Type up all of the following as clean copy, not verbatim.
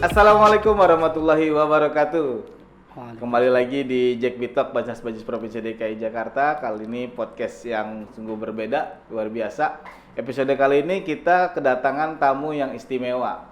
Assalamualaikum warahmatullahi wabarakatuh. Kembali lagi di Jack Bitok Basnas Bajis Provinsi DKI Jakarta. Kali ini podcast yang sungguh berbeda, luar biasa. Episode kali ini kita kedatangan tamu yang istimewa,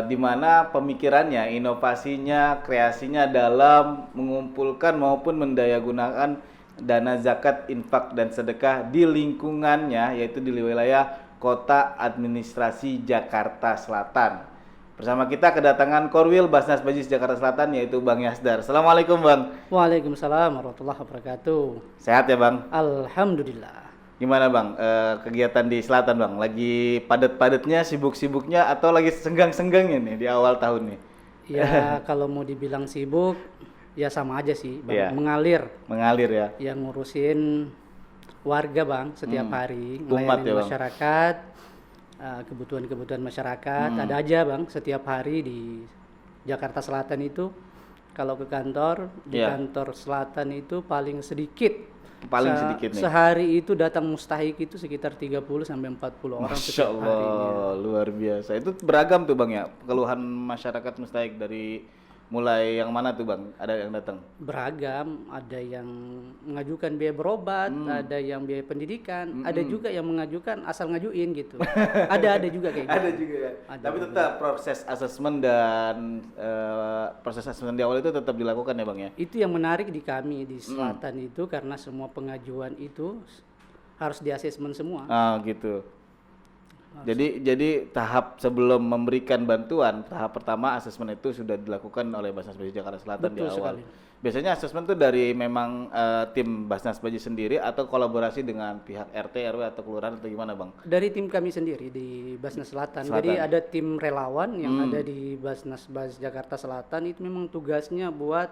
di mana pemikirannya, inovasinya, kreasinya dalam mengumpulkan maupun mendayagunakan dana zakat, infak, dan sedekah di lingkungannya, yaitu di wilayah Kota Administrasi Jakarta Selatan. Bersama kita kedatangan Korwil Basnas Bajis Jakarta Selatan, yaitu Bang Yasdar. Assalamualaikum Bang. Waalaikumsalam warahmatullahi wabarakatuh. Sehat ya Bang? Alhamdulillah. Gimana Bang kegiatan di Selatan Bang? Lagi padat-padatnya, sibuk-sibuknya, atau lagi senggang-senggangnya nih di awal tahun nih? Ya kalau mau dibilang sibuk, ya sama aja sih Bang. Iya. Mengalir ya? Yang ngurusin warga Bang setiap hari. Umat ya Bang? Masyarakat, kebutuhan-kebutuhan masyarakat. Ada aja Bang setiap hari di Jakarta Selatan itu. Kalau ke kantor, di kantor Selatan itu paling sedikit. Sedikit nih. Sehari itu datang mustahik itu sekitar 30 sampai 40 orang Masya setiap Allah, harinya. luar biasa. Itu beragam tuh Bang ya, keluhan masyarakat mustahik dari mulai yang mana tuh Bang? Ada yang datang? Beragam, ada yang mengajukan biaya berobat, ada yang biaya pendidikan, ada juga yang mengajukan asal ngajuin gitu. ada juga kayak gitu. Ada juga ya. Ada Tapi juga. tetap proses asesmen dan proses asesmen di awal itu tetap dilakukan ya Bang ya? Itu yang menarik di kami di Selatan itu karena semua pengajuan itu harus diasesmen semua. Ah gitu. Jadi tahap sebelum memberikan bantuan, tahap pertama asesmen itu sudah dilakukan oleh Basnas Bajis Jakarta Selatan. Betul di awal. Sekali. Biasanya asesmen itu dari memang tim Basnas Bajis sendiri atau kolaborasi dengan pihak RT, RW atau kelurahan atau gimana Bang? Dari tim kami sendiri di Basnas Selatan. Jadi ada tim relawan yang ada di Basnas Bajis Jakarta Selatan, itu memang tugasnya buat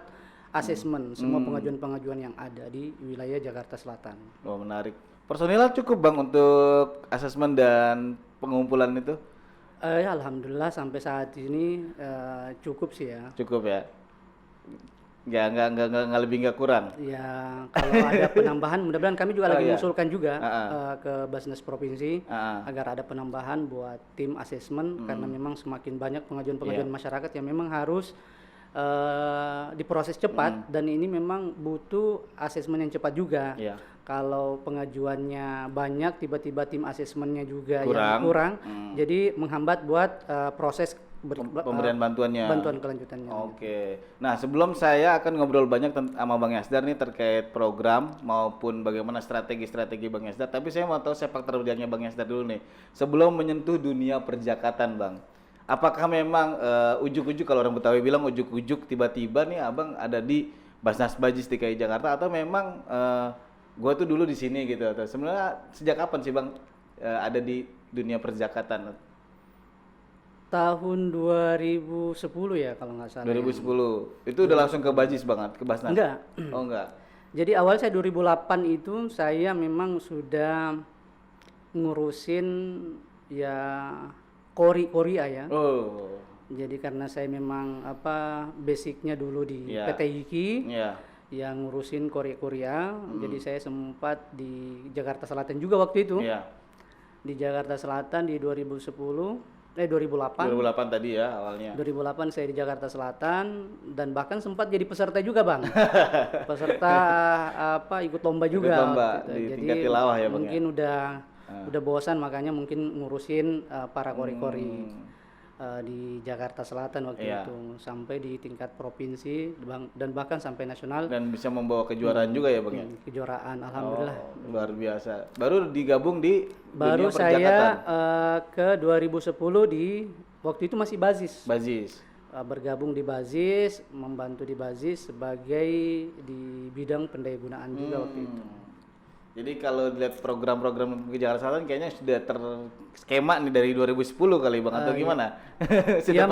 asesmen semua pengajuan-pengajuan yang ada di wilayah Jakarta Selatan. Oh menarik. Personilnya cukup Bang untuk asesmen dan pengumpulan itu? Ya alhamdulillah sampai saat ini cukup sih ya. Cukup ya. Ya nggak lebih nggak kurang. Ya kalau ada penambahan, mudah-mudahan kami juga lagi mengusulkan juga ke Basnas Provinsi agar ada penambahan buat tim asesmen karena memang semakin banyak pengajuan-pengajuan masyarakat yang memang harus diproses cepat dan ini memang butuh asesmen yang cepat juga. Kalau pengajuannya banyak, tiba-tiba tim asesmennya juga yang kurang, jadi menghambat buat proses pemberian bantuan kelanjutannya. Oke. Nah sebelum saya akan ngobrol banyak sama Bang Yasdar nih terkait program maupun bagaimana strategi Bang Yasdar, tapi saya mau tahu sepak terjangnya Bang Yasdar dulu nih. Sebelum menyentuh dunia perjakatan Bang, apakah memang ujuk-ujuk, kalau orang Betawi bilang ujuk-ujuk, tiba-tiba nih Abang ada di Basnas Bajis DKI Jakarta, atau memang gue tuh dulu di sini gitu, atau sebenarnya sejak kapan sih Bang ada di dunia perjakatan? Tahun 2010 ya kalau nggak salah. 2010. Itu udah langsung ke Bajis banget, ke Basnas? Enggak. Oh enggak. Jadi awal saya 2008 itu saya memang sudah ngurusin ya Korea ya. Oh. Jadi karena saya memang basicnya dulu di PT IKI. Yang ngurusin Korea. Jadi saya sempat di Jakarta Selatan juga waktu itu. Di Jakarta Selatan di 2008 tadi ya awalnya. 2008 saya di Jakarta Selatan dan bahkan sempat jadi peserta juga Bang. Peserta ikut lomba juga. Ikut lomba di tingkat tilawah ya Bang. Mungkin udah bosan, makanya mungkin ngurusin para kori-kori di Jakarta Selatan waktu itu sampai di tingkat provinsi dan bahkan sampai nasional, dan bisa membawa kejuaraan juga ya Bang ya? Kejuaraan alhamdulillah. Luar biasa. Baru digabung di dunia perjakatan. Saya ke 2010 di waktu itu masih Bazis. Bergabung di Bazis, membantu di Bazis sebagai di bidang pendayagunaan juga waktu itu. Jadi kalau dilihat program-program ke Jakarta Selatan kayaknya sudah terskema nih dari 2010 kali Bang, atau gimana? Sudah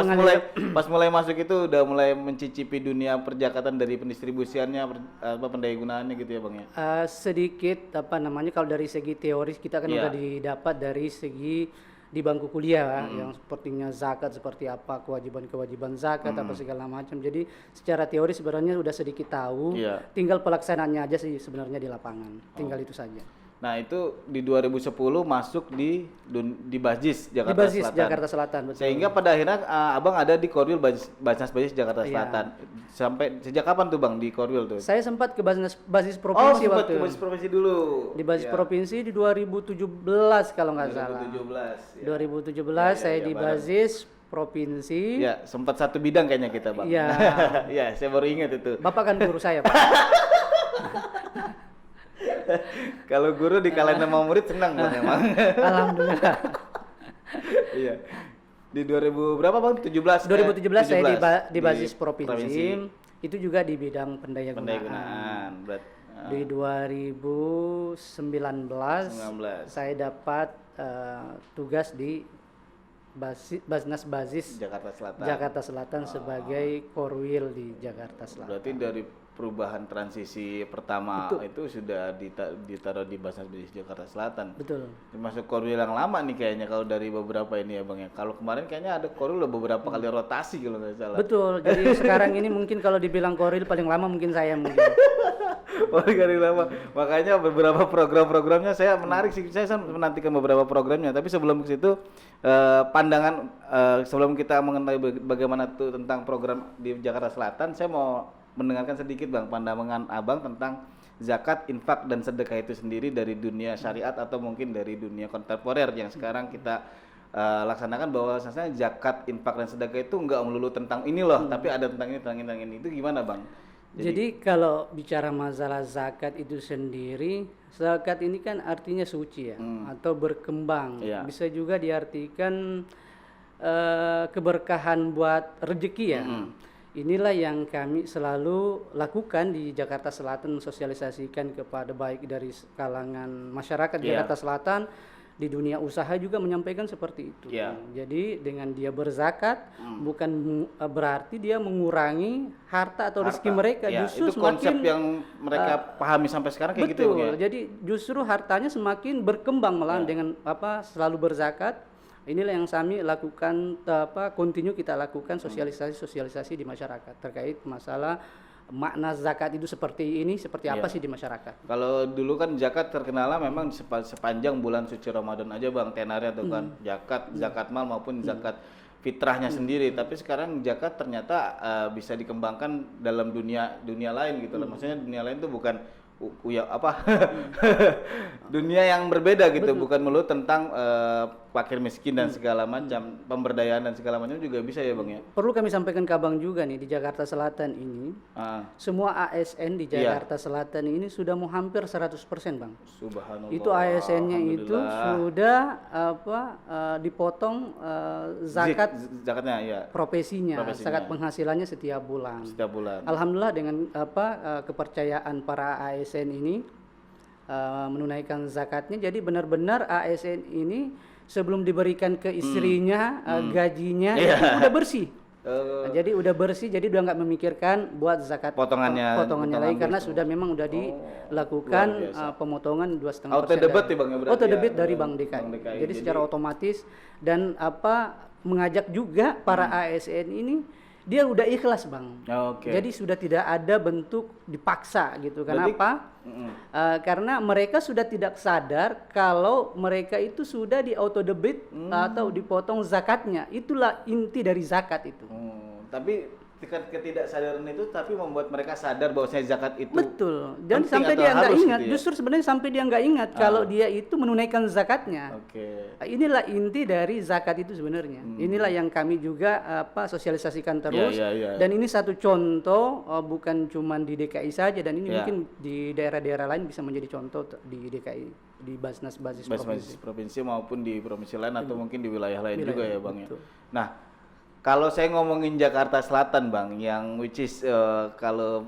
pas mulai masuk itu udah mulai mencicipi dunia perjakatan dari pendistribusiannya, pendayagunaannya gitu ya Bang ya? Sedikit kalau dari segi teoris kita kan udah didapat dari segi di bangku kuliah yang sepertinya zakat seperti apa, kewajiban zakat apa segala macam. Jadi secara teori sebenarnya udah sedikit tahu, tinggal pelaksanaannya aja sih sebenarnya di lapangan. Tinggal itu saja. Nah itu di 2010 masuk di Bajis Jakarta di Bajis, Selatan. Jakarta Selatan, betul. Sehingga pada akhirnya Abang ada di Korwil Basnas Bajis Jakarta Selatan. Sampai sejak kapan tuh Bang di Korwil tuh? Saya sempat ke Basis Provinsi sempat waktu. ke Basis Provinsi dulu. Di Basis Provinsi di 2017 kalau nggak salah. 2017 saya di Basis Provinsi. Ya, sempat satu bidang kayaknya kita, Bang. Iya. Ya, saya baru ingat itu. Bapak kan guru saya, Pak. Kalau guru dikalahin sama murid senang Bang emang. Alhamdulillah. Iya. Di 2000 berapa Bang? 17. 2017 saya di Basis Provinsi. Itu juga di bidang pendayagunaan. Di 2019 saya dapat tugas di Basnas Bajis Jakarta Selatan sebagai Korwil di Jakarta Selatan. Berarti dari perubahan transisi pertama itu sudah ditaruh di Basnas Bajis Jakarta Selatan. Betul. Termasuk Korwil yang lama nih kayaknya kalau dari beberapa ini ya Bang ya. Kalau kemarin kayaknya ada Korwil udah beberapa kali rotasi kalau nggak salah. Betul. Jadi sekarang ini mungkin kalau dibilang Korwil paling lama mungkin saya mungkin. Paling kali lama. Makanya beberapa program-programnya saya menarik sih. Saya menantikan beberapa programnya. Tapi sebelum ke situ pandangan sebelum kita mengenai bagaimana tuh tentang program di Jakarta Selatan, saya mau mendengarkan sedikit Bang pandangan Abang tentang zakat, infak dan sedekah itu sendiri dari dunia syariat atau mungkin dari dunia kontemporer yang sekarang kita laksanakan. Bahwa sebenarnya zakat, infak dan sedekah itu enggak melulu tentang ini loh, tapi ada tentang ini. Itu gimana Bang? Jadi kalau bicara masalah zakat itu sendiri, zakat ini kan artinya suci ya, atau berkembang. Bisa juga diartikan keberkahan buat rezeki ya. Inilah yang kami selalu lakukan di Jakarta Selatan, sosialisasikan kepada baik dari kalangan masyarakat Jakarta Selatan, di dunia usaha juga menyampaikan seperti itu. Jadi dengan dia berzakat bukan berarti dia mengurangi harta atau rezeki mereka, justru itu konsep yang mereka pahami sampai sekarang kayak gitu ya. Jadi justru hartanya semakin berkembang malah dengan selalu berzakat. Inilah yang kami lakukan, continue kita lakukan sosialisasi di masyarakat terkait masalah makna zakat itu seperti apa sih di masyarakat. Kalau dulu kan zakat terkenalnya memang sepanjang bulan suci Ramadan aja Bang tenarnya tuh kan, zakat mal maupun zakat fitrahnya sendiri. Tapi sekarang zakat ternyata bisa dikembangkan dalam dunia lain gitu loh. Maksudnya dunia lain tuh bukan dunia yang berbeda gitu. Bukan melulu tentang fakir miskin dan segala macam, pemberdayaan dan segala macam juga bisa ya Bang ya. Perlu kami sampaikan ke Abang juga nih, di Jakarta Selatan ini semua ASN di Jakarta Selatan ini sudah mau hampir 100% Bang. Subhanallah. Itu ASN-nya itu sudah dipotong zakatnya ya. Profesinya, zakat penghasilannya setiap bulan. Alhamdulillah dengan kepercayaan para ASN ini menunaikan zakatnya, jadi benar-benar ASN ini sebelum diberikan ke istrinya gajinya itu udah bersih. Jadi udah bersih, jadi udah nggak memikirkan buat zakat potongannya lagi karena sudah memang udah dilakukan pemotongan 2,5%. Auto debit ya Bang ya berarti. Auto debit dari Bank DKI. Jadi secara otomatis dan mengajak juga para ASN ini dia udah ikhlas Bang. Jadi sudah tidak ada bentuk dipaksa gitu. Kenapa? Karena mereka sudah tidak sadar kalau mereka itu sudah di auto debit atau dipotong zakatnya. Itulah inti dari zakat itu. Tapi ketidaksadaran itu tapi membuat mereka sadar bahwasanya zakat itu betul. Dan sampai dia nggak ingat, gitu ya? Justru sebenarnya sampai dia nggak ingat kalau dia itu menunaikan zakatnya. Inilah inti dari zakat itu sebenarnya. Inilah yang kami juga sosialisasikan terus. Dan ini satu contoh, bukan cuma di DKI saja, dan ini mungkin di daerah-daerah lain bisa menjadi contoh di DKI, di Basnas Bajis Provinsi maupun di provinsi lain atau mungkin di wilayah lain juga ya Bang ya. Nah, kalau saya ngomongin Jakarta Selatan Bang, yang which is kalau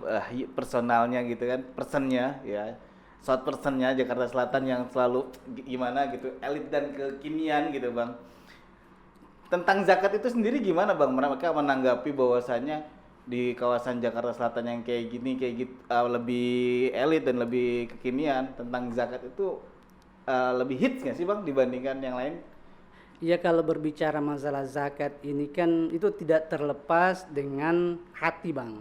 personalnya gitu kan, personnya ya, short personnya Jakarta Selatan yang selalu gimana gitu, elit dan kekinian gitu Bang. Tentang zakat itu sendiri gimana Bang? Mereka menanggapi bahwasannya di kawasan Jakarta Selatan yang kayak gitu, lebih elit dan lebih kekinian, tentang zakat itu lebih hits nggak sih Bang dibandingkan yang lain? Ya kalau berbicara masalah zakat ini kan itu tidak terlepas dengan hati Bang.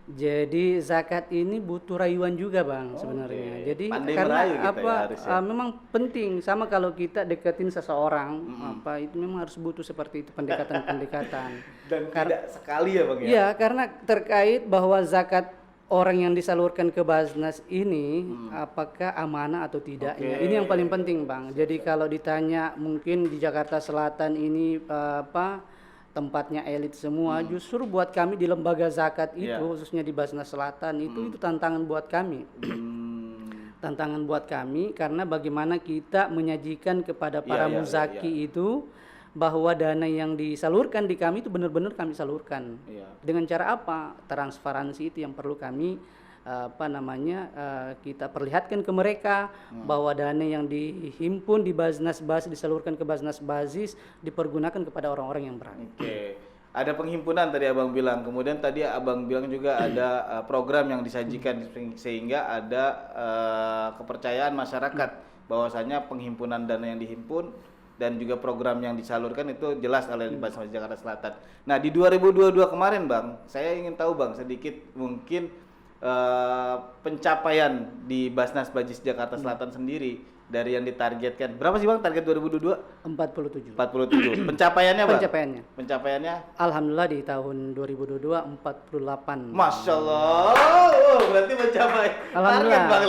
Jadi zakat ini butuh rayuan juga bang sebenarnya. Jadi Pandai karena merayu kita apa ya, memang penting sama kalau kita deketin seseorang apa itu memang harus butuh seperti itu pendekatan-pendekatan. Dan tidak sekali ya bang ya. Iya karena terkait bahwa zakat orang yang disalurkan ke Basnas ini apakah amanah atau tidaknya. Ini yang paling penting bang. Jadi kalau ditanya mungkin di Jakarta Selatan ini tempatnya elit semua, justru buat kami di lembaga zakat itu khususnya di Basnas Selatan itu tantangan buat kami. Tantangan buat kami karena bagaimana kita menyajikan kepada para muzaki itu bahwa dana yang disalurkan di kami itu benar-benar kami salurkan. Dengan cara apa? Transparansi itu yang perlu kami kita perlihatkan ke mereka bahwa dana yang dihimpun di Basnas Basis disalurkan ke Basnas Basis dipergunakan kepada orang-orang yang berhak. Ada penghimpunan tadi abang bilang, kemudian tadi abang bilang juga ada program yang disajikan sehingga ada kepercayaan masyarakat bahwasanya penghimpunan dana yang dihimpun dan juga program yang disalurkan itu jelas oleh Basnas Jakarta Selatan. Nah di 2022 kemarin bang, saya ingin tahu bang sedikit mungkin pencapaian di Basnas Basis Jakarta Selatan sendiri dari yang ditargetkan. Berapa sih bang target 2022? 47. Pencapaiannya bang? Pencapaiannya? Alhamdulillah di tahun 2022 48. Masya Allah, berarti mencapai target bang,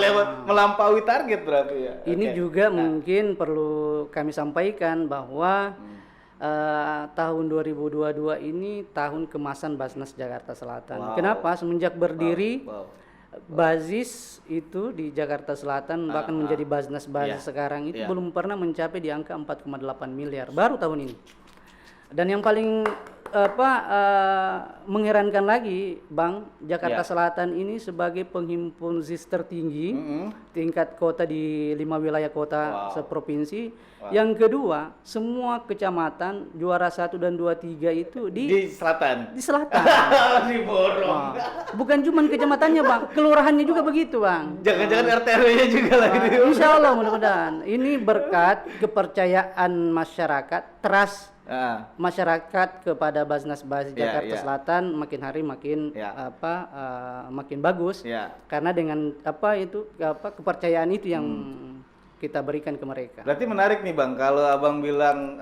melampaui target berarti ya. Ini juga mungkin perlu kami sampaikan bahwa tahun 2022 ini tahun kemasan Basnas Jakarta Selatan. Kenapa? Semenjak berdiri Basis itu di Jakarta Selatan bahkan menjadi Basnas Basis sekarang itu belum pernah mencapai di angka 4,8 miliar baru tahun ini. Dan yang paling mengherankan lagi bang, Jakarta Selatan ini sebagai penghimpun ZIS tertinggi tingkat kota di 5 wilayah kota seprovinsi. Yang kedua, semua kecamatan juara 1 dan 2, 3 itu di selatan. Di selatan. Di Borong. Bukan cuma kecamatannya bang, kelurahannya juga begitu bang. Jangan-jangan RT RW-nya juga lagi. Insya Allah mudah-mudahan. Ini berkat kepercayaan masyarakat, trust masyarakat kepada Basnas Basis Jakarta Selatan makin hari makin makin bagus karena dengan kepercayaan itu yang kita berikan ke mereka. Berarti menarik nih bang, kalau abang bilang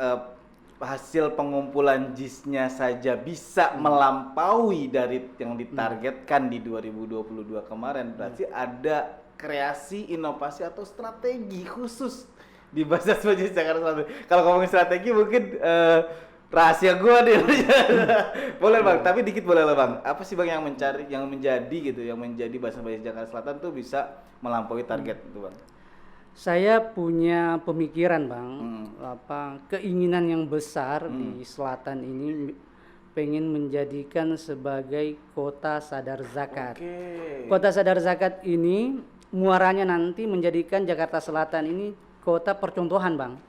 hasil pengumpulan JIS-nya saja bisa melampaui dari yang ditargetkan di 2022 kemarin, berarti ada kreasi, inovasi atau strategi khusus di Basnas Basis Jakarta Selatan. Kalau ngomongin strategi mungkin rahasia gua nih. Boleh bang, tapi dikit boleh lah bang. Apa sih bang yang menjadi Basnas Basis Jakarta Selatan tuh bisa melampaui target itu bang? Saya punya pemikiran bang, keinginan yang besar di selatan ini pengen menjadikan sebagai kota sadar zakat. Kota sadar zakat ini muaranya nanti menjadikan Jakarta Selatan ini kota percontohan bang.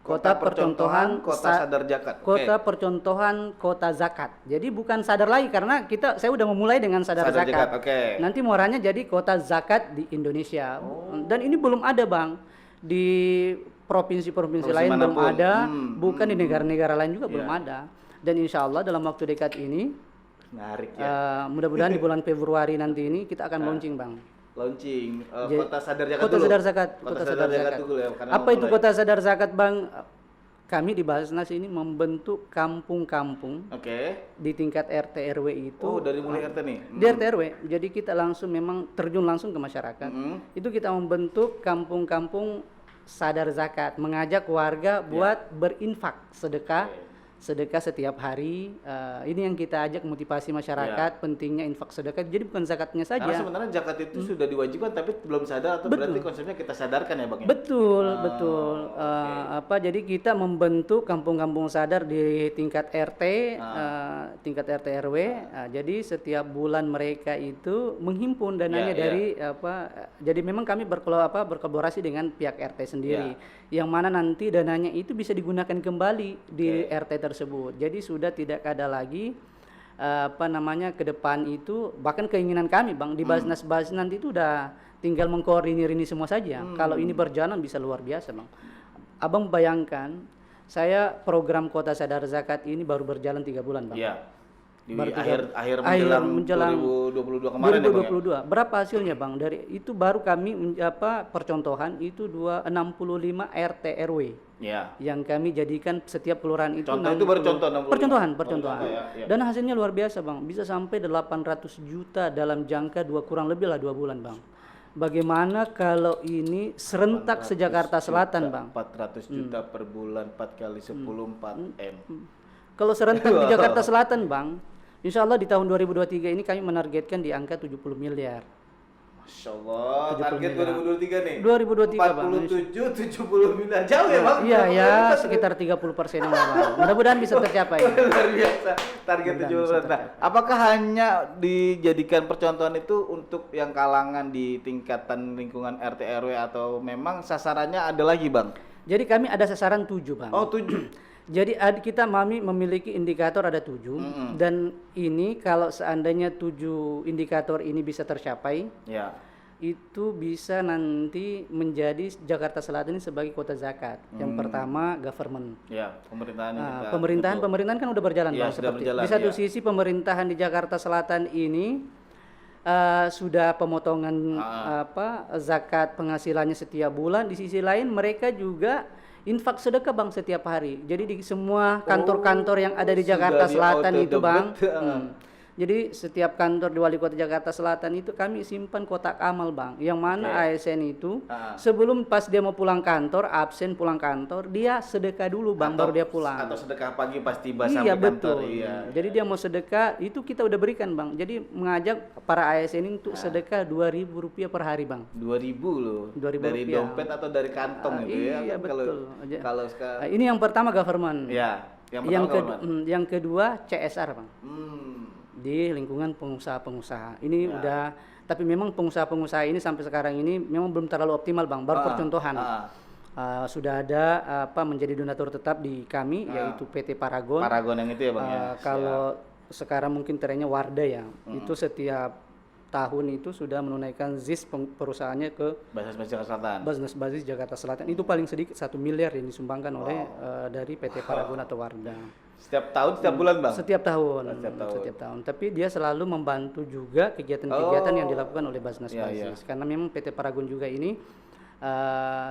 Kota percontohan kota sadar zakat. Kota percontohan kota zakat. Jadi bukan sadar lagi karena saya udah memulai dengan sadar zakat. Nanti muaranya jadi kota zakat di Indonesia. Dan ini belum ada bang di provinsi-provinsi lain belum ada, bukan di negara-negara lain juga belum ada. Dan insya Allah dalam waktu dekat ini, mudah-mudahan di bulan Februari nanti ini kita akan launching bang. Kota sadar zakat. Kota sadar zakat. Kota sadar zakat dulu ya. Apa itu kota sadar zakat bang? Kami di Basnas ini membentuk kampung-kampung. Di tingkat RT RW itu. Dari mulai RT nih. Di RT RW. Jadi kita langsung memang terjun langsung ke masyarakat. Itu kita membentuk kampung-kampung sadar zakat, mengajak warga buat berinfak sedekah setiap hari. Ini yang kita ajak motivasi masyarakat, pentingnya infak sedekah. Jadi bukan zakatnya saja. Karena sebenarnya zakat itu sudah diwajibkan tapi belum sadar atau berarti konsepnya kita sadarkan ya bang ya? Betul. Jadi kita membentuk kampung-kampung sadar di tingkat RT, tingkat RT RW. Jadi setiap bulan mereka itu menghimpun dananya dari jadi memang kami berkolaborasi dengan pihak RT sendiri. Yang mana nanti dananya itu bisa digunakan kembali di RT tersebut. Jadi sudah tidak ada lagi ke depan itu, bahkan keinginan kami bang di Basnas Basis nanti itu udah tinggal mengkoordinir ini semua saja. Kalau ini berjalan bisa luar biasa bang. Abang bayangkan, saya program Kota Sadar Zakat ini baru berjalan 3 bulan bang. Di akhir menjelang 2022 kemarin 2022. Ya, Bang, ya? Berapa hasilnya Bang? Dari itu baru kami percontohan itu 265 RT RW. Ya. Yang kami jadikan setiap kelurahan itu. Contoh itu baru contoh 65. Percontohan. Ya. Dan hasilnya luar biasa Bang. Bisa sampai 800 juta dalam jangka kurang lebih 2 bulan Bang. Bagaimana kalau ini serentak se-Jakarta Selatan Bang? 400 juta per bulan, 4 kali 10, 4 M. Kalau serentak di Jakarta Selatan Bang, insya Allah di tahun 2023 ini kami menargetkan di angka 70 miliar. Masya Allah, target miliar. 2023 nih? 2023 Bang. 47, 70 miliar, jauh ya Bang? Iya ya, sekitar 30% Bang. Mudah-mudahan bisa tercapai. Luar biasa, target 70%. Nah, apakah hanya dijadikan percontohan itu untuk yang kalangan di tingkatan lingkungan RT RW atau memang sasarannya ada lagi Bang? Jadi kami ada sasaran 7 Bang. Oh 7. Jadi kita memiliki indikator ada 7 dan ini kalau seandainya 7 indikator ini bisa tercapai, ya, itu bisa nanti menjadi Jakarta Selatan ini sebagai kota zakat. Yang pertama government. Ya, pemerintahan kan udah berjalan ya, Bang. Di satu sisi pemerintahan di Jakarta Selatan ini sudah pemotongan zakat penghasilannya setiap bulan. Di sisi lain mereka juga infak sedekah Bang setiap hari. Jadi di semua kantor-kantor yang ada di Jakarta Selatan itu Bang. Jadi setiap kantor di Wali Kota Jakarta Selatan itu kami simpan kotak amal Bang. Yang mana ASN itu sebelum pas dia mau pulang kantor, absen pulang kantor, dia sedekah dulu Bang, baru dia pulang. Atau sedekah pagi pas tiba sampai kantor. Iya. Jadi dia mau sedekah itu kita udah berikan Bang. Jadi mengajak para ASN ini untuk sedekah Rp2.000 per hari Bang. 2.000 loh. 2.000 dari dompet atau dari kantong itu ya. Iya betul. Kalau sekarang ini yang pertama government. Ya. Yang kedua CSR Bang. Di lingkungan pengusaha-pengusaha. Ini udah, tapi memang pengusaha-pengusaha ini sampai sekarang ini memang belum terlalu optimal Bang, baru percontohan. Sudah ada menjadi donatur tetap di kami yaitu PT Paragon. Paragon yang itu ya Bang ya. Kalau sekarang mungkin trennya Wardah ya. Itu setiap tahun itu sudah menunaikan ZIS perusahaannya ke Basnas Basis Jakarta Selatan. Itu paling sedikit 1 miliar yang disumbangkan oleh dari PT Paragon atau Wardah. Setiap tahun, setiap bulan Bang? Setiap tahun. Tapi dia selalu membantu juga kegiatan-kegiatan yang dilakukan oleh Basnas Basis. Karena memang PT Paragon juga ini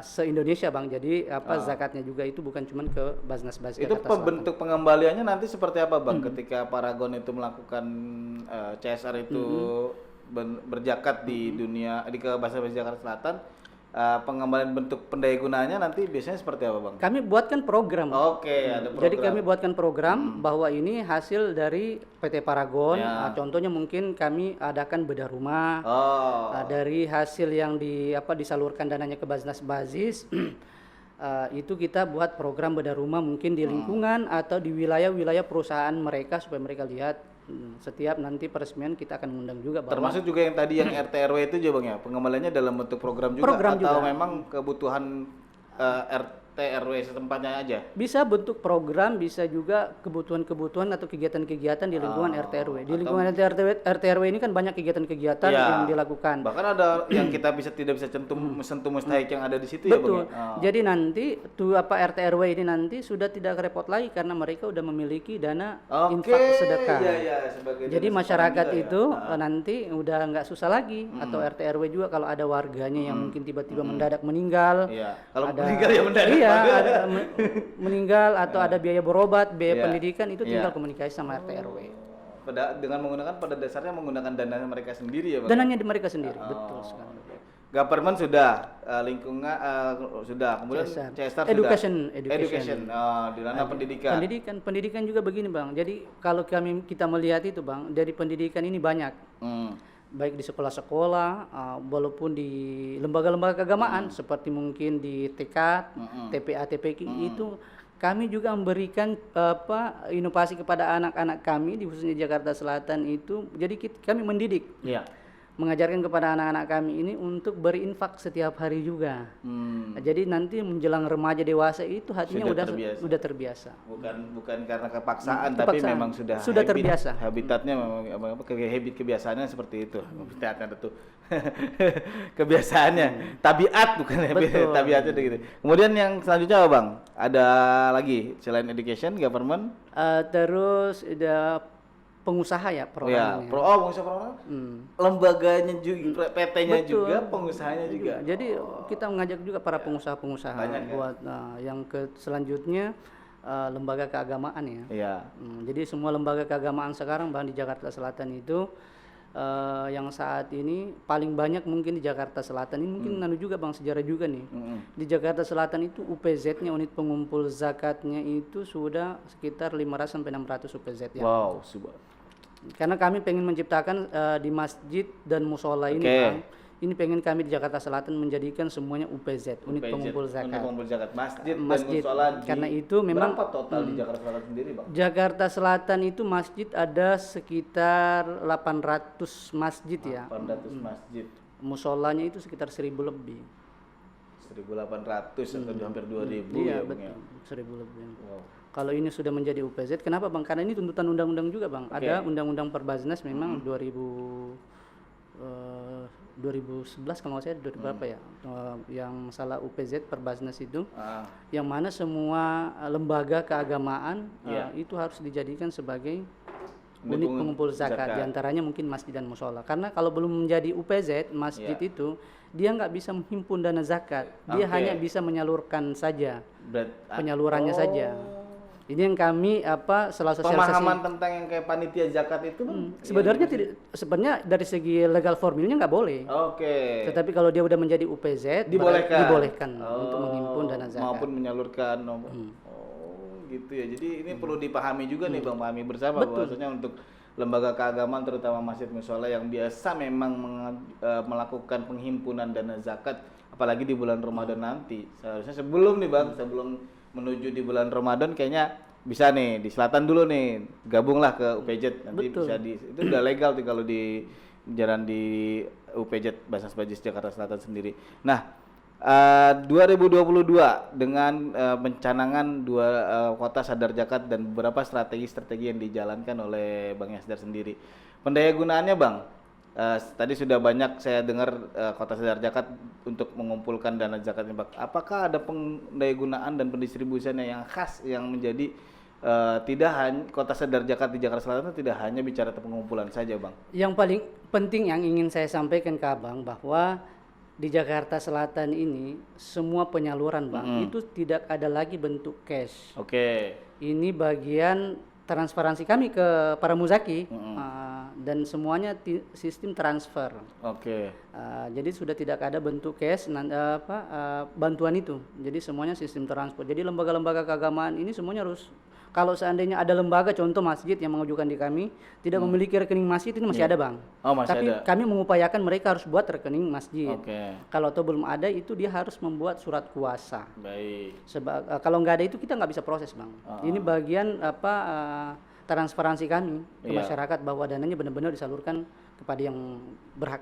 se-Indonesia Bang. Jadi zakatnya juga itu bukan cuma ke Basnas Basis. Itu bentuk pengembaliannya nanti seperti apa Bang? Ketika Paragon itu melakukan CSR itu berzakat di dunia di ke Basnas Basis Jakarta Selatan, pengembalian bentuk pendaya gunaannya nanti biasanya seperti apa Bang? Kami buatkan program. Ada program. Jadi kami buatkan program bahwa ini hasil dari PT Paragon. Contohnya mungkin kami adakan bedah rumah. Dari hasil yang disalurkan dananya ke Basnas Basis. Itu kita buat program bedah rumah mungkin di lingkungan atau di wilayah-wilayah perusahaan mereka supaya mereka lihat. Setiap nanti peresmian kita akan mengundang juga bahwa termasuk juga yang tadi yang RT RW itu juga Bang ya, pengembaliannya dalam bentuk program juga atau memang kebutuhan RT RW setempatnya aja? Bisa bentuk program, bisa juga kebutuhan-kebutuhan atau kegiatan-kegiatan di lingkungan RT RW. Di lingkungan RT RW ini kan banyak kegiatan-kegiatan yang dilakukan. Bahkan ada yang kita tidak bisa sentuh mustahik yang ada di situ. Betul. Ya Bang ya? Jadi nanti RT RW ini nanti sudah tidak repot lagi karena mereka udah memiliki dana infak sedekah. Jadi masyarakat itu nanti udah nggak susah lagi atau RT RW juga kalau ada warganya yang mungkin tiba-tiba mendadak meninggal. Kalau meninggal ya mendadak. Ada meninggal atau ada biaya berobat, biaya pendidikan itu tinggal komunikasi sama RT RW. Dengan menggunakan pada dasarnya menggunakan dana mereka sendiri ya Bang? Dananya di mereka sendiri, betul sekali. Government sudah, lingkungan sudah, kemudian CSR education. Di mana pendidikan. Pendidikan juga begini Bang. Jadi kalau kita melihat itu Bang, dari pendidikan ini banyak. Baik di sekolah-sekolah, walaupun di lembaga-lembaga keagamaan seperti mungkin di TK, TPA, TPQ itu kami juga memberikan inovasi kepada anak-anak kami di khususnya Jakarta Selatan itu. Jadi kami mendidik. Mengajarkan kepada anak-anak kami ini untuk berinfak setiap hari juga. Jadi nanti menjelang remaja dewasa itu hatinya sudah terbiasa. Bukan karena kepaksaan, tapi memang sudah terbiasa. Habitatnya memang kebiasaannya seperti itu. Habitatnya tentu. Kebiasaannya, tabiat bukan tabiatnya gitu. Kemudian yang selanjutnya apa Bang? Ada lagi selain education, government? Terus ada pengusaha ya perorangannya. Pengusaha perorangan. Lembaganya juga, PT-nya juga, pengusahanya juga. Jadi kita mengajak juga para pengusaha-pengusaha buat yang selanjutnya lembaga keagamaan ya. Iya. Jadi semua lembaga keagamaan sekarang Bang di Jakarta Selatan itu yang saat ini paling banyak mungkin di Jakarta Selatan ini mungkin juga Bang sejarah juga nih. Di Jakarta Selatan itu UPZ-nya, unit pengumpul zakatnya itu sudah sekitar 500 sampai 600 UPZ ya. Wow, karena kami pengen menciptakan di masjid dan musola ini Bang. Ini pengen kami di Jakarta Selatan menjadikan semuanya UPZ, unit pengumpul zakat. Unit pengumpul zakat masjid dan musola. Karena itu memang berapa total di Jakarta Selatan sendiri, Bang? Jakarta Selatan itu masjid ada sekitar 800 masjid ya. 800 masjid. Musolanya itu sekitar 1000 lebih. 1.800 atau hampir 2.000 iya, ya, betul. 1000 lebih. Wow. Kalau ini sudah menjadi UPZ, kenapa Bang? Karena ini tuntutan undang-undang juga Bang. Ada undang-undang Perbaznas memang 2011 kalau nggak salah berapa ya yang salah UPZ Perbaznas itu yang mana semua lembaga keagamaan itu harus dijadikan sebagai unit pengumpul zakat, diantaranya mungkin masjid dan musola. Karena kalau belum menjadi UPZ masjid itu dia nggak bisa menghimpun dana zakat, dia hanya bisa menyalurkan saja, penyalurannya saja. Ini yang kami selalu sosialisasi. Pemahaman tentang yang kayak panitia zakat itu sebenarnya sebenarnya dari segi legal formilnya nggak boleh. Tetapi kalau dia udah menjadi UPZ dibolehkan untuk menghimpun dana zakat maupun menyalurkan. Gitu ya. Jadi ini perlu dipahami juga nih Bang, pahami bersama bahwasanya untuk lembaga keagamaan terutama masjid musola yang biasa memang melakukan penghimpunan dana zakat apalagi di bulan Ramadan nanti. Seharusnya sebelum nih Bang, sebelum menuju di bulan Ramadan kayaknya bisa nih di selatan dulu nih, gabunglah ke UPZ nanti bisa itu udah legal tuh kalau di jalan di UPZ Basnas Bajis Jakarta Selatan sendiri. Nah, 2022 dengan pencanangan kota sadar zakat dan beberapa strategi-strategi yang dijalankan oleh Bang Yasdar sendiri. Pendaya gunaannya Bang, tadi sudah banyak saya dengar kota sadar zakat untuk mengumpulkan dana zakatnya Bang. Apakah ada pendayagunaan dan pendistribusiannya yang khas yang menjadi tidak hanya kota sadar zakat di Jakarta Selatan tidak hanya bicara pengumpulan saja Bang? Yang paling penting yang ingin saya sampaikan ke Abang bahwa di Jakarta Selatan ini semua penyaluran Bang itu tidak ada lagi bentuk cash. Ini bagian transparansi kami ke para muzaki dan semuanya sistem transfer. Jadi sudah tidak ada bentuk cash bantuan itu. Jadi semuanya sistem transfer. Jadi lembaga-lembaga keagamaan ini semuanya harus, kalau seandainya ada lembaga contoh masjid yang mengajukan di kami tidak memiliki rekening masjid itu masih ada Bang. Tapi kami mengupayakan mereka harus buat rekening masjid. Kalau atau belum ada itu dia harus membuat surat kuasa. Kalau nggak ada itu kita nggak bisa proses Bang. Ini bagian transparansi kami ke masyarakat bahwa dananya benar-benar disalurkan kepada yang berhak.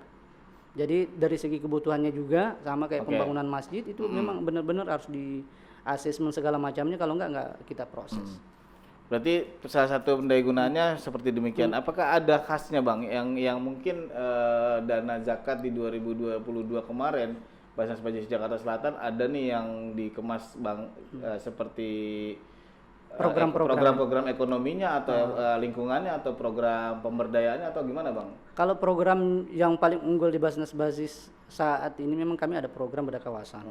Jadi dari segi kebutuhannya juga sama kayak pembangunan masjid itu memang benar-benar harus di asesmen segala macamnya, kalau nggak kita proses. Berarti salah satu pendaya gunaannya seperti demikian. Apakah ada khasnya Bang yang mungkin dana zakat di 2022 kemarin Basnas Bajis Jakarta Selatan ada nih yang dikemas Bang seperti program-program ekonominya atau lingkungannya atau program pemberdayaannya atau gimana Bang? Kalau program yang paling unggul di Basnas Bajis saat ini memang kami ada program Bedah Kawasan.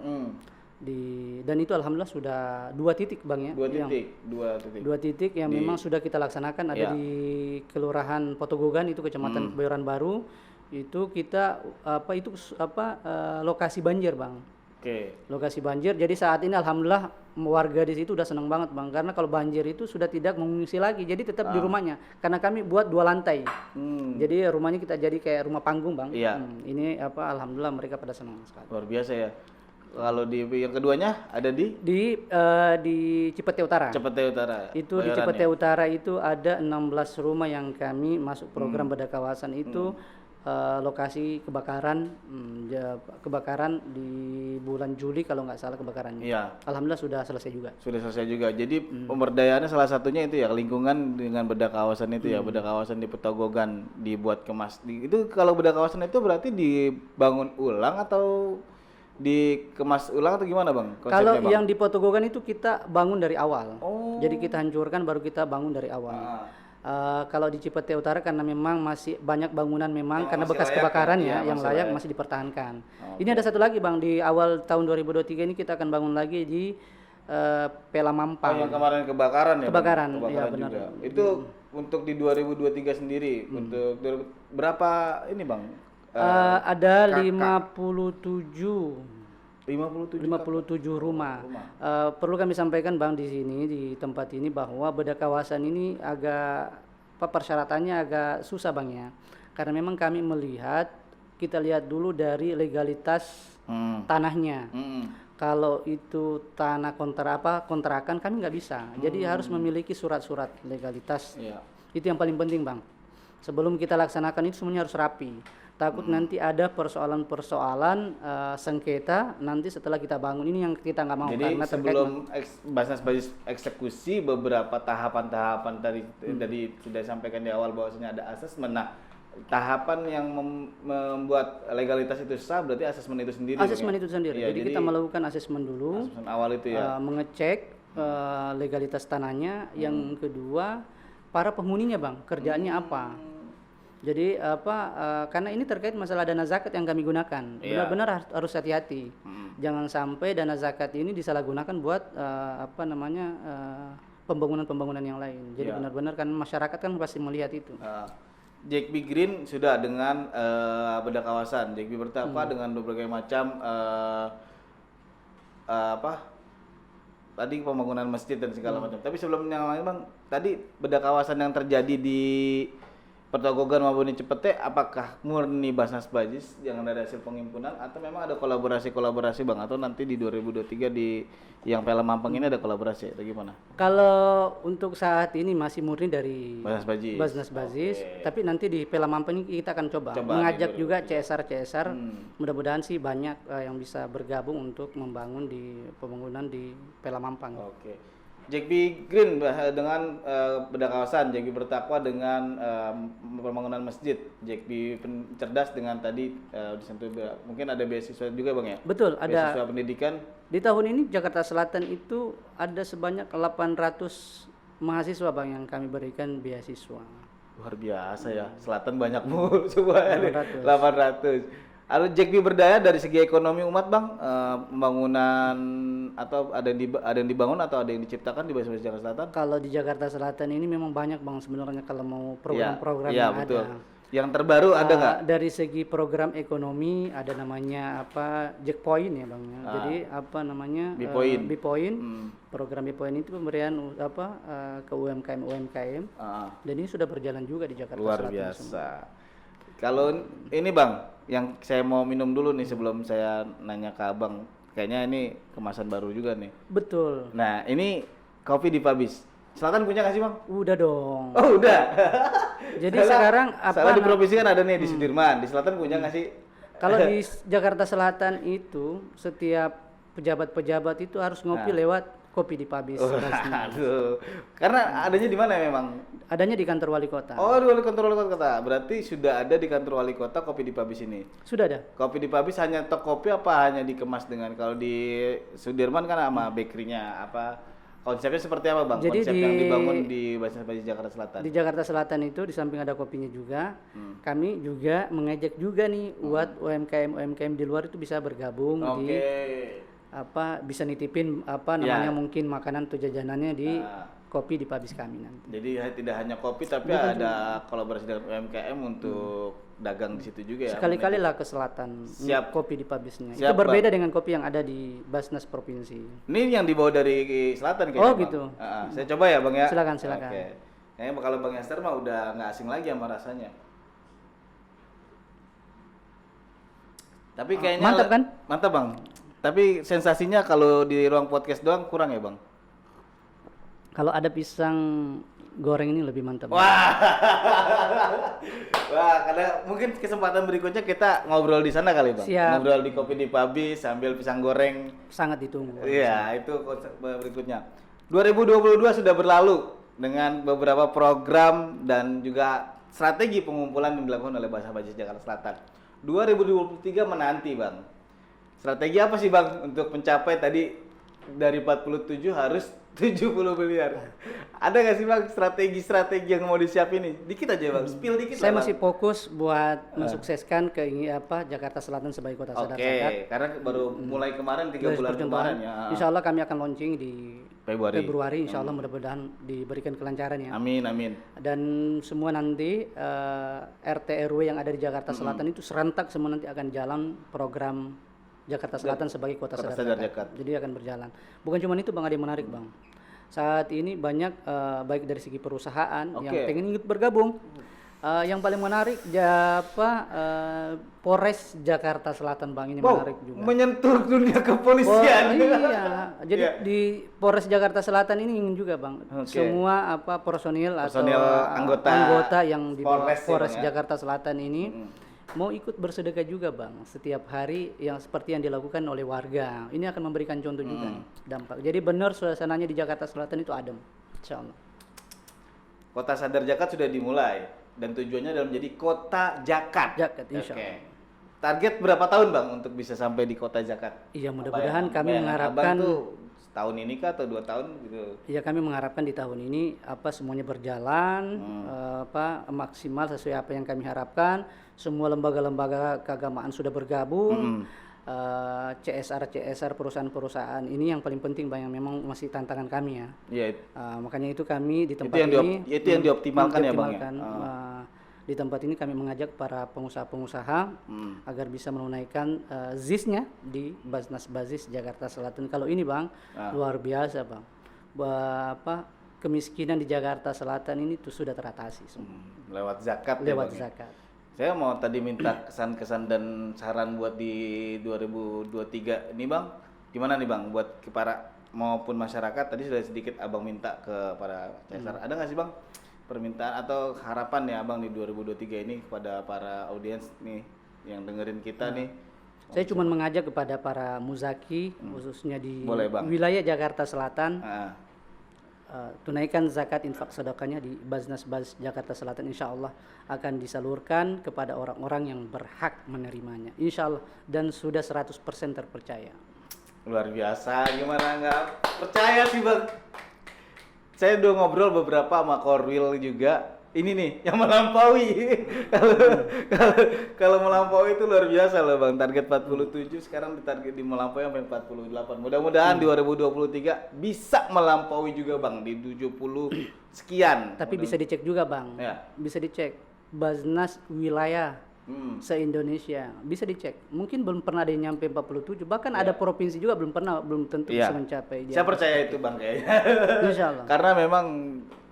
Dan itu alhamdulillah sudah 2 titik Bang ya. 2 titik yang memang sudah kita laksanakan ada di Kelurahan Potogogan itu Kecamatan Kebayoran Baru. Itu kita lokasi banjir Bang. Lokasi banjir. Jadi saat ini alhamdulillah warga di situ udah senang banget Bang, karena kalau banjir itu sudah tidak mengungsi lagi, jadi tetap di rumahnya. Karena kami buat 2 lantai. Jadi rumahnya kita jadi kayak rumah panggung Bang. Ini alhamdulillah mereka pada senang sekali. Luar biasa ya. Kalau di yang keduanya ada di Cipete Utara. Itu di Cipete Utara itu ada 16 rumah yang kami masuk program Bedah Kawasan itu. Lokasi kebakaran di bulan Juli kalau nggak salah kebakarannya. Alhamdulillah sudah selesai juga. Jadi pemberdayaannya salah satunya itu ya lingkungan dengan bedah kawasan itu ya, bedah kawasan di Petogogan dibuat kemas. Itu kalau bedah kawasan itu berarti dibangun ulang atau dikemas ulang atau gimana Bang? Kalau yang di Petogogan itu kita bangun dari awal. Jadi kita hancurkan baru kita bangun dari awal. Kalau di Cipete Utara karena memang masih banyak bangunan memang Yang karena masih bekas layak, kebakaran ya, yang masih layak layak. masih dipertahankan. Oke. Ini ada satu lagi Bang, di awal tahun 2023 ini kita akan bangun lagi di Pela Mampang. Yang kemarin kebakaran ya? Bang? Kebakaran, Kebakaran ya benar. juga. Itu untuk di 2023 sendiri, untuk berapa ini Bang? Ada kakak. 57 rumah. Perlu kami sampaikan Bang di sini di tempat ini bahwa bedah kawasan ini agak persyaratannya agak susah Bang ya. Karena memang kami melihat, kita lihat dulu dari legalitas tanahnya. Kalau itu tanah kontrakan kami nggak bisa. Jadi harus memiliki surat-surat legalitas. Iya. Itu yang paling penting Bang. Sebelum kita laksanakan itu semuanya harus rapi. Takut nanti ada persoalan-persoalan sengketa nanti setelah kita bangun, ini yang kita nggak mau. Jadi karena sebelum Basnas eksekusi beberapa tahapan-tahapan tadi sudah disampaikan di awal bahwasanya ada asesmen. Nah, tahapan yang membuat legalitas itu sah berarti asesmen itu sendiri. Asesmen itu sendiri. Ya, jadi kita melakukan asesmen dulu. Asesmen awal itu ya. Mengecek legalitas tanahnya. Yang kedua, para penghuninya Bang, kerjaannya apa? Jadi karena ini terkait masalah dana zakat yang kami gunakan, benar-benar harus hati-hati. Jangan sampai dana zakat ini disalahgunakan buat pembangunan-pembangunan yang lain. Jadi benar-benar kan masyarakat kan pasti melihat itu. JKB Green sudah dengan bedah kawasan, JKB Bertapa dengan berbagai macam tadi pembangunan masjid dan segala macam. Tapi sebelum yang lain Bang, tadi bedah kawasan yang terjadi di Pertogogan maupun di Cipete, apakah murni Basnas Bajis yang ada hasil penghimpunan atau memang ada kolaborasi Bang, atau nanti di 2023 di yang Pela Mampang ini ada kolaborasi atau gimana? Kalau untuk saat ini masih murni dari Basnas Bajis, tapi nanti di Pela Mampang ini kita akan coba mengajak juga CSR. Mudah-mudahan sih banyak yang bisa bergabung untuk membangun di pembangunan di Pela Mampang. Oke. JKB Green dengan bedah kawasan, JKB Bertakwa dengan pembangunan masjid, JKB Cerdas dengan tadi disentuh mungkin ada beasiswa juga Bang ya? Betul, ada. Beasiswa pendidikan. Di tahun ini Jakarta Selatan itu ada sebanyak 800 mahasiswa Bang yang kami berikan beasiswa. Luar biasa ya, Selatan banyak mulu coba 800. Lalu JKB Berdaya dari segi ekonomi umat Bang, pembangunan atau ada yang dibangun atau ada yang diciptakan di Basnas Jakarta Selatan? Kalau di Jakarta Selatan ini memang banyak Bang sebenarnya kalau mau program-program yang betul. ada. Yang terbaru ada nggak? Dari segi program ekonomi ada namanya Jack Point ya Bang. Jadi B-Point. Program B-Point itu pemberian ke UMKM. Dan ini sudah berjalan juga di Jakarta Luar Selatan. biasa. Semua. Kalau ini Bang, yang saya mau minum dulu nih sebelum saya nanya ke Abang. Kayaknya ini kemasan baru juga nih. Betul. Nah, ini kopi di Pabis. Selatan punya nggak sih Bang? Udah dong. Oh udah. Jadi sekarang di provinsi kan ada nih di Sudirman. Di Selatan punya nggak sih? Kalau di Jakarta Selatan itu setiap pejabat-pejabat itu harus ngopi lewat kopi di Pabis. Aduh. Karena adanya di mana memang? Adanya di kantor wali kota. Oh, di kantor wali kota. Berarti sudah ada di kantor wali kota kopi di Pabis ini. Sudah ada. Kopi di Pabis hanya tok kopi apa hanya dikemas dengan, kalau di Sudirman kan sama bakerynya apa? Konsepnya seperti apa Bang? Jadi konsep yang dibangun di Basnas Bajis Jakarta Selatan. Di Jakarta Selatan itu di samping ada kopinya juga, kami juga mengajak juga nih buat UMKM di luar itu bisa bergabung di bisa nitipin mungkin makanan atau jajanannya di kopi di Pabis kami nanti. Jadi tidak hanya kopi tapi ada kolaborasi dengan UMKM untuk dagang di situ juga ya. Sekali-kali lah ke selatan. Siap. Kopi di Pabisnya. Siap, itu berbeda dengan kopi yang ada di Basnas provinsi. Ini yang dibawa dari selatan kayaknya. Oh gitu. Saya coba ya Bang ya. Silakan. Oke. Kayaknya kalau Bang Yaster mah udah nggak asing lagi sama rasanya. Tapi kayaknya mantap kan? Mantap Bang. Tapi sensasinya kalau di ruang podcast doang kurang ya Bang? Kalau ada pisang goreng ini lebih mantap. Wah, karena mungkin kesempatan berikutnya kita ngobrol di sana kali Bang. Siap. Ngobrol di kopi di Pabis sambil pisang goreng. Sangat ditunggu. Iya, itu konsep berikutnya. 2022 sudah berlalu dengan beberapa program dan juga strategi pengumpulan yang dilakukan oleh Basnas Bajis Jakarta Selatan. 2023 menanti Bang. Strategi apa sih Bang untuk mencapai tadi dari 47 harus 70 miliar. Ada nggak sih Bang strategi-strategi yang mau disiapin nih? Dikit aja Bang, spill dikit. Saya masih fokus buat mensukseskan Jakarta Selatan sebagai kota sadar zakat. Oke, karena baru mulai kemarin 3 bulan kemarin ya. Insya Allah kami akan launching di Februari. Insya Allah mudah-mudahan diberikan kelancaran ya. Amin, amin. Dan semua nanti RT RW yang ada di Jakarta Selatan itu serentak semua nanti akan jalan program Jakarta Selatan sebagai kota sadar zakat. Jadi akan berjalan. Bukan cuma itu Bang, ada yang menarik Bang. Saat ini banyak baik dari segi perusahaan yang pengen ikut bergabung. Yang paling menarik Polres Jakarta Selatan Bang, ini menarik juga. Menyentuh dunia kepolisian. Iya. Jadi di Polres Jakarta Selatan ini ingin juga Bang, semua personil atau anggota yang di Polres Jakarta Selatan ini mau ikut bersedekah juga Bang setiap hari yang seperti yang dilakukan oleh warga. Ini akan memberikan contoh juga nih, dampak. Jadi benar suasananya di Jakarta Selatan itu adem, insyaallah. Kota sadar zakat sudah dimulai dan tujuannya adalah menjadi kota zakat. Insyaallah. Target berapa tahun Bang untuk bisa sampai di kota zakat? Iya, mudah-mudahan kami mengharapkan tahun ini kah atau 2 tahun gitu? Iya, kami mengharapkan di tahun ini semuanya berjalan maksimal sesuai apa yang kami harapkan. Semua lembaga-lembaga keagamaan sudah bergabung. CSR perusahaan-perusahaan ini yang paling penting Bang, yang memang masih tantangan kami ya. Iya. Makanya itu kami di tempat itu yang dioptimalkan ya Bang ya. Di tempat ini kami mengajak para pengusaha-pengusaha agar bisa menunaikan ZIS-nya di Basnas Bazis Jakarta Selatan. Kalau ini Bang, luar biasa Bang. Kemiskinan di Jakarta Selatan ini tuh sudah teratasi semua. Lewat zakat. Saya mau tadi minta kesan-kesan dan saran buat di 2023 ini Bang. Gimana nih Bang buat para maupun masyarakat? Tadi sudah sedikit Abang minta ke para CSR. Ada nggak sih Bang permintaan atau harapan ya Abang di 2023 ini kepada para audiens nih yang dengerin kita nih? Saya cuma mengajak kepada para muzaki khususnya di wilayah Jakarta Selatan. Tunaikan zakat infak sedekahnya di Basnas Bazis Jakarta Selatan, insya Allah akan disalurkan kepada orang-orang yang berhak menerimanya, insya Allah, dan sudah 100% terpercaya. Luar biasa, gimana nggak percaya sih Bang? Saya udah ngobrol beberapa sama Korwil juga. Ini nih yang melampaui. Kalau melampaui itu luar biasa loh Bang. Target 47 sekarang ditarget di melampaui sampai 48. Mudah-mudahan 2023 bisa melampaui juga Bang di 70 sekian. Tapi bisa dicek juga Bang. Ya. Bisa dicek Basnas wilayah se-Indonesia. Bisa dicek. Mungkin belum pernah ada yang nyampe 47. Bahkan ada provinsi juga belum tentu bisa mencapai. Saya percaya itu Bang kayaknya. Insyaallah. Karena memang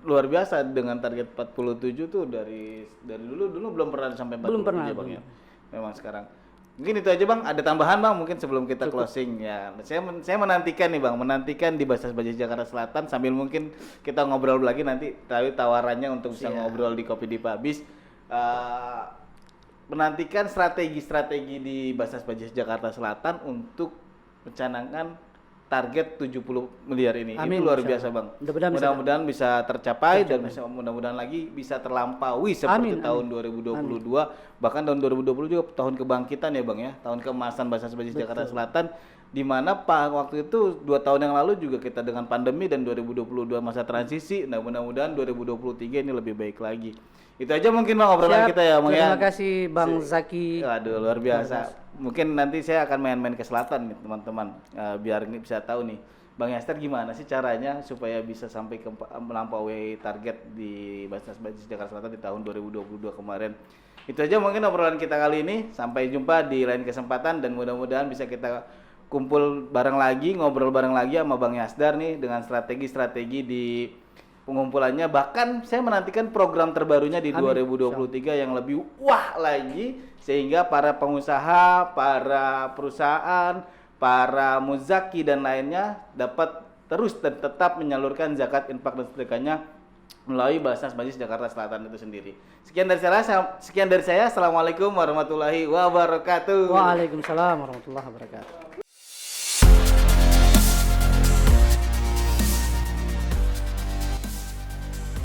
luar biasa dengan target 47 tuh dari dulu belum pernah sampai 47 belum pernah, Bang ya. Memang sekarang. Mungkin itu aja Bang, ada tambahan Bang mungkin sebelum kita closing ya. Saya menantikan nih Bang, di Basnas Bazis Jakarta Selatan sambil mungkin kita ngobrol lagi nanti tawarannya untuk bisa ngobrol di Kopi di Pabis. Menantikan strategi di Basnas Bazis Jakarta Selatan untuk mencanangkan target 70 miliar ini. Amin, itu luar biasa Bang. Mudah-mudahan bisa tercapai dan mudah-mudahan lagi bisa terlampaui seperti tahun 2022. Bahkan tahun 2020 juga tahun kebangkitan ya Bang ya. Tahun keemasan Basnas Bazis Jakarta Selatan, di mana waktu itu 2 tahun yang lalu juga kita dengan pandemi dan 2022 masa transisi. Nah, mudah-mudahan 2023 ini lebih baik lagi. Itu aja mungkin Bang obrolan kita ya Bang ya. Terima kasih Bang Zaki. Aduh, luar biasa. Mungkin nanti saya akan main-main ke selatan nih teman-teman, biar ini bisa tahu nih Bang Yaster gimana sih caranya supaya bisa sampai melampaui target di Basnas Bazis Jakarta Selatan di tahun 2022 kemarin. Itu aja mungkin obrolan kita kali ini. Sampai jumpa di lain kesempatan dan mudah-mudahan bisa kita kumpul bareng lagi, ngobrol bareng lagi sama Bang Yasdar nih dengan strategi-strategi di pengumpulannya. Bahkan saya menantikan program terbarunya di 2023 yang lebih wah lagi, sehingga para pengusaha, para perusahaan, para muzaki dan lainnya dapat terus dan tetap menyalurkan zakat infak dan sedekahnya melalui Basnas Bazis Jakarta Selatan itu sendiri. Sekian dari saya. Assalamualaikum warahmatullahi wabarakatuh. Waalaikumsalam warahmatullahi wabarakatuh.